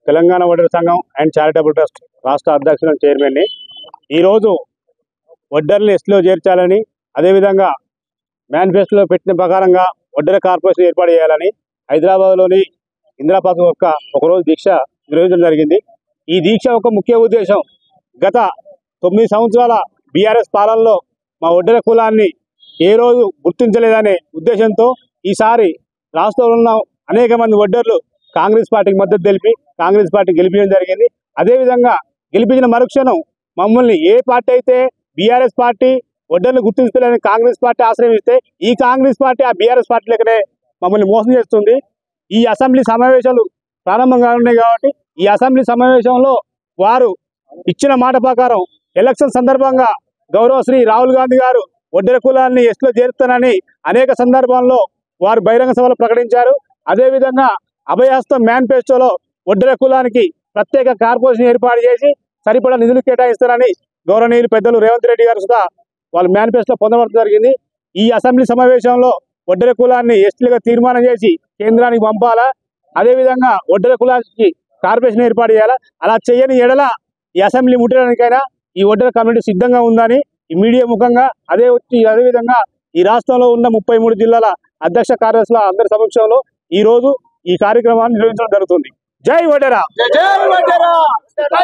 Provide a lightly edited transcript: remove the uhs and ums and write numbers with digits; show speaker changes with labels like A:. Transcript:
A: తెలంగాణ వడ్డెర సంఘం and charitable trust రాష్ట్ర అధ్యక్షుల చైర్మన్ని ఈరోజు వడ్డెరలు ఎస్టీలో చేర్చాలని, అదేవిధంగా మేనిఫెస్టోలో పెట్టిన ప్రకారంగా వడ్డెర కార్పొరేషన్ ఏర్పాటు చేయాలని హైదరాబాద్లోని ఇందిరా పార్క్ ఒకరోజు దీక్ష నిర్వహించడం జరిగింది. ఈ దీక్ష ఒక ముఖ్య ఉద్దేశం, గత 9 సంవత్సరాల బీఆర్ఎస్ పాలనలో మా వడ్డెర కులాన్ని ఏ రోజు గుర్తించలేదనే ఉద్దేశంతో ఈసారి రాష్ట్రంలో ఉన్న అనేక మంది వడ్డెర్లు కాంగ్రెస్ పార్టీకి మద్దతు తెలిపి కాంగ్రెస్ పార్టీ గెలిపించడం జరిగింది. అదేవిధంగా గెలిపించిన మరుక్షణం మమ్మల్ని ఏ పార్టీ అయితే బీఆర్ఎస్ పార్టీ వడ్డెర్లు గుర్తించలేని కాంగ్రెస్ పార్టీ ఆశ్రయిస్తే ఈ కాంగ్రెస్ పార్టీ ఆ బీఆర్ఎస్ పార్టీ లెక్కనే మమ్మల్ని మోసం చేస్తుంది. ఈ అసెంబ్లీ సమావేశాలు ప్రారంభంగా ఉన్నాయి కాబట్టి ఈ అసెంబ్లీ సమావేశంలో వారు ఇచ్చిన మాట ప్రకారం ఎలక్షన్ సందర్భంగా గౌరవ శ్రీ రాహుల్ గాంధీ గారు వడ్డెర కులాన్ని ఎస్టీలో చేరుతానని అనేక సందర్భాల్లో వారు బహిరంగ సభలో ప్రకటించారు. అదేవిధంగా అభయహస్తం మేనిఫెస్టోలో వడ్డెర కులానికి ప్రత్యేక కార్పొరేషన్ ఏర్పాటు చేసి సరిపడా నిధులు కేటాయిస్తారని గౌరవనీయులు పెద్దలు రేవంత్ రెడ్డి గారు సుధా వాళ్ళు మేనిఫెస్టో పొందడం జరిగింది. ఈ అసెంబ్లీ సమావేశంలో వడ్డెర కులాన్ని ఎస్టీలుగా తీర్మానం చేసి కేంద్రానికి పంపాలా, అదేవిధంగా వడ్డెర కులానికి కార్పొరేషన్ ఏర్పాటు చేయాలా. అలా చేయని ఎడల ఈ అసెంబ్లీ ముట్టడానికైనా ఈ వడ్డెర కమ్యూనిటీ సిద్ధంగా ఉందని ఈ మీడియా ముఖంగా అదేవిధంగా ఈ రాష్ట్రంలో ఉన్న 33 జిల్లాల అధ్యక్ష కార్యదర్శుల అందరి సమక్షంలో ఈ రోజు ఈ కార్యక్రమాన్ని నిర్వహించడం జరుగుతుంది. జై వడ్డెర.